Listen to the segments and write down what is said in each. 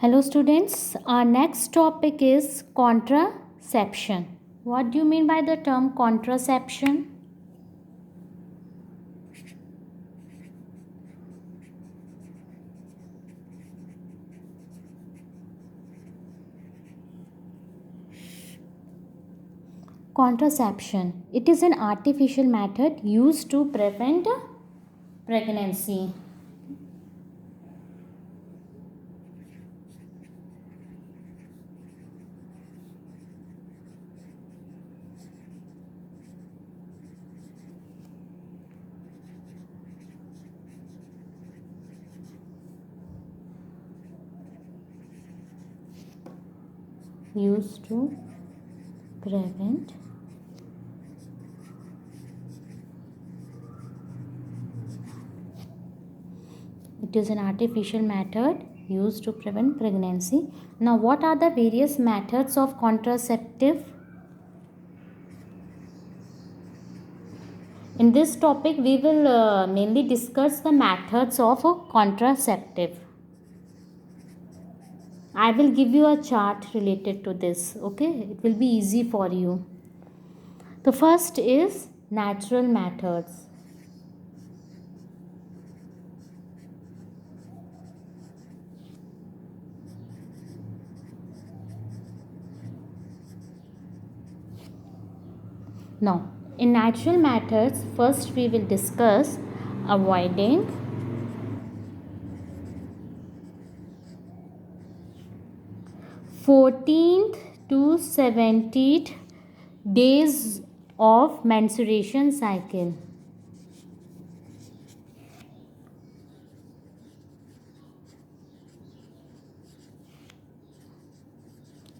Hello students, our next topic is contraception. What do you mean by the term contraception? Contraception. It is an artificial method used to prevent pregnancy. Used to prevent It is an artificial method used to prevent pregnancy. Now, what are the various methods of contraceptive? In this topic, we will mainly discuss the methods of contraceptive. I will give you a chart related to this, okay? It will be easy for you. The first is natural methods. Now, in natural methods, first we will discuss avoiding fourteenth to 17th days of menstruation cycle.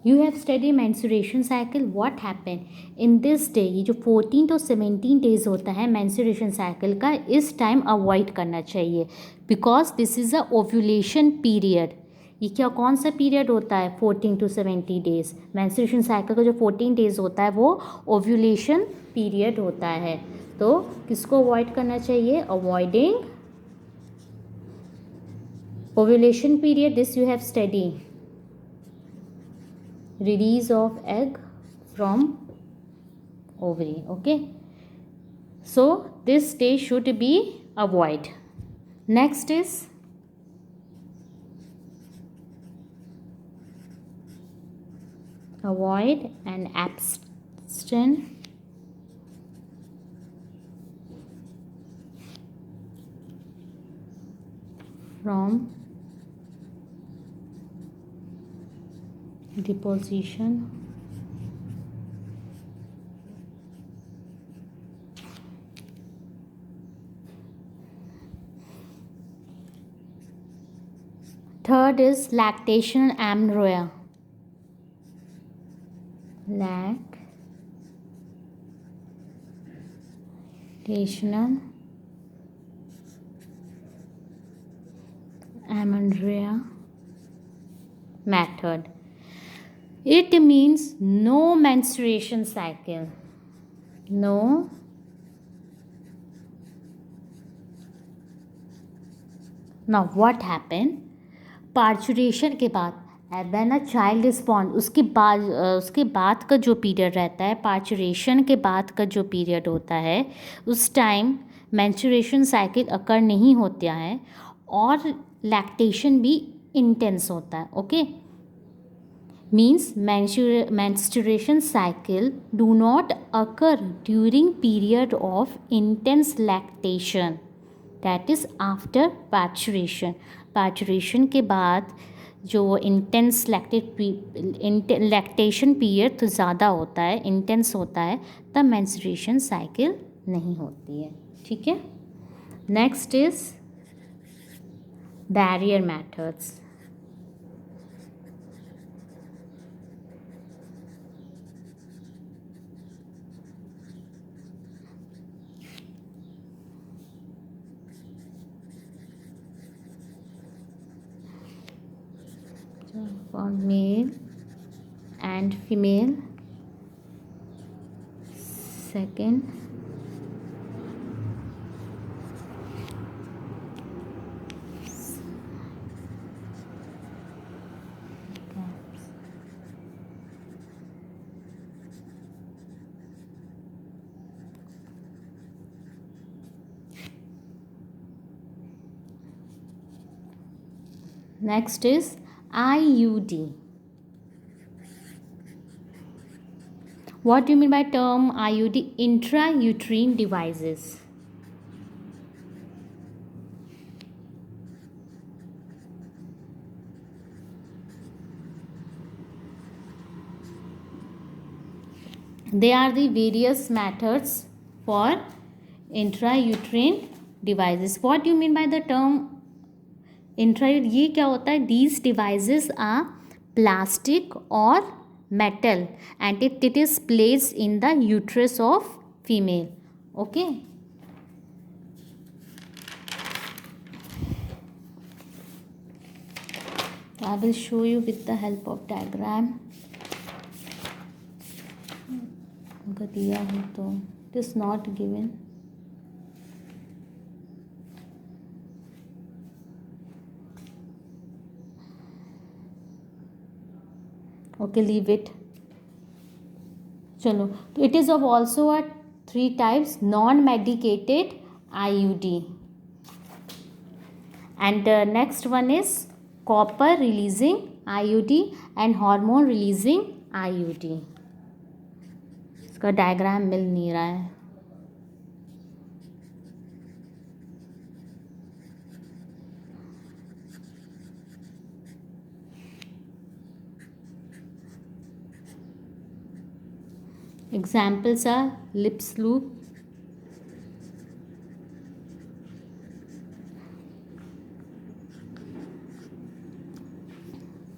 You have studied menstruation cycle. What happened in this day? ये जो 14 to 17 days होता है menstruation cycle का, इस time avoid करना चाहिए because this is a ovulation period. ये क्या कौन सा पीरियड होता है? 14 to 70 days. menstruation cycle का जो 14 days होता है वो ovulation period होता है. तो किसको avoid करना चाहिए? Avoiding ovulation period. This you have studied. Release of egg from ovary. Okay, so this day should be avoid. Next is avoid and abstain from deposition third is lactation amenorrhea. Lactational amenorrhea method. It means no menstruation cycle. No now what happened? Parturition के बाद when a child is born, उसके बाद का जो period रहता है, parturition के बाद का जो पीरियड होता है, उस टाइम मेंस्ट्रुएशन साइकिल अकर नहीं होता है और लैक्टेशन भी इंटेंस होता है. Okay, means menstruation cycle do not occur during period of intense lactation, that is after parturition. parturition के बाद जो इंटेंस लैक्टेशन पीरियड तो ज़्यादा होता है, इंटेंस होता है, तब मेंस्ट्रुएशन साइकिल नहीं होती है. ठीक है. Next is barrier methods. For male and female. Second, Next is IUD. What do you mean by term IUD? Intrauterine devices. They are the various methods for intrauterine devices. What do you mean by the term इंट्रायूड? ये क्या होता है? These devices are plastic और metal and it is placed in the uterus of female. Okay, I will show you with the help of diagram. अगर दिया हो तो it is not given. Okay, leave it. चलो, तो it is of also a 3 types non-medicated IUD, and next one is copper releasing IUD and hormone releasing IUD. इसका diagram मिल नहीं रहा है. Examples are lips loop,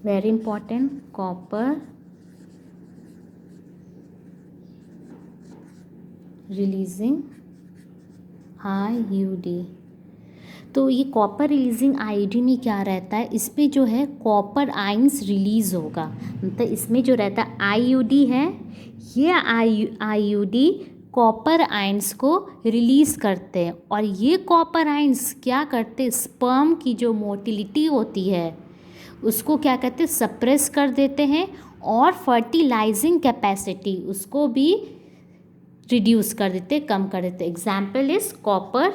very important, copper releasing IUD. तो ये copper releasing IUD में क्या रहता है? इस पर जो है कॉपर आइंस रिलीज़ होगा. मतलब इसमें जो रहता है आईयूडी है, ये आईयूडी कॉपर आइंस को रिलीज़ करते हैं. और ये कॉपर आइंस क्या करते हैं? स्पर्म की जो मोटिलिटी होती है उसको क्या कहते हैं? सप्रेस कर देते हैं. और फर्टिलाइजिंग कैपेसिटी उसको भी रिड्यूस कर देते, कम कर देते. Example is copper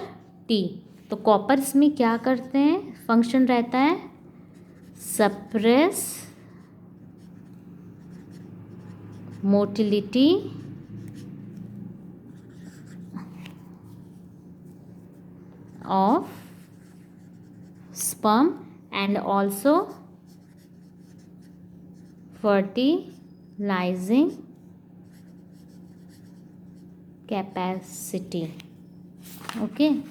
T. तो कॉपर इसमें क्या करते हैं? फंक्शन रहता है suppress motility of sperm and also fertilizing capacity. Okay,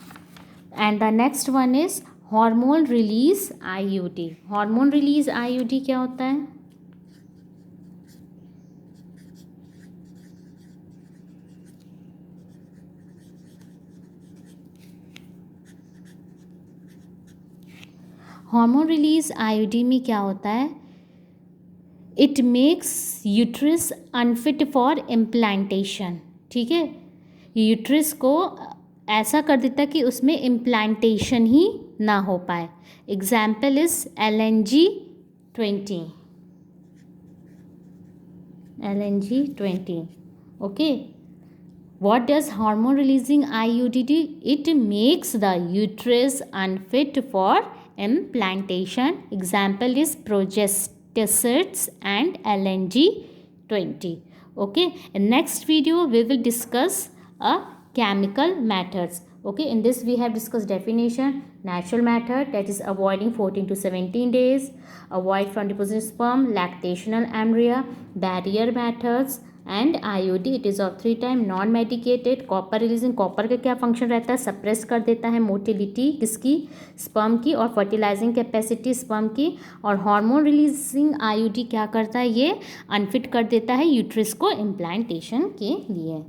and the next one is hormone release IUD. hormone release IUD क्या होता है? हार्मोन रिलीज आईयूडी में क्या होता है? It makes uterus unfit for implantation. ठीक है, यूट्रस को ऐसा कर देता है कि उसमें इम्प्लांटेशन ही ना हो पाए. Example is LNG-20. LNG-20. Okay, what does hormone releasing IUD do? It makes the uterus unfit for implantation. Example is progesticides and LNG-20. Okay, in next video we will discuss chemical methods. Okay, in this we have discussed definition, natural method, that is avoiding 14 to 17 days, avoid from depositing sperm, lactational embryo, barrier methods, and IUD. It is of 3 time, non medicated. Copper releasing, copper का क्या function रहता है? Suppress कर देता है motility किसकी? Sperm की. और फर्टिलाइजिंग कैपेसिटी स्पर्म की. और हार्मोन रिलीजिंग IUD क्या करता है? ये अनफिट कर देता है यूट्रस को इम्प्लांटेशन के लिए.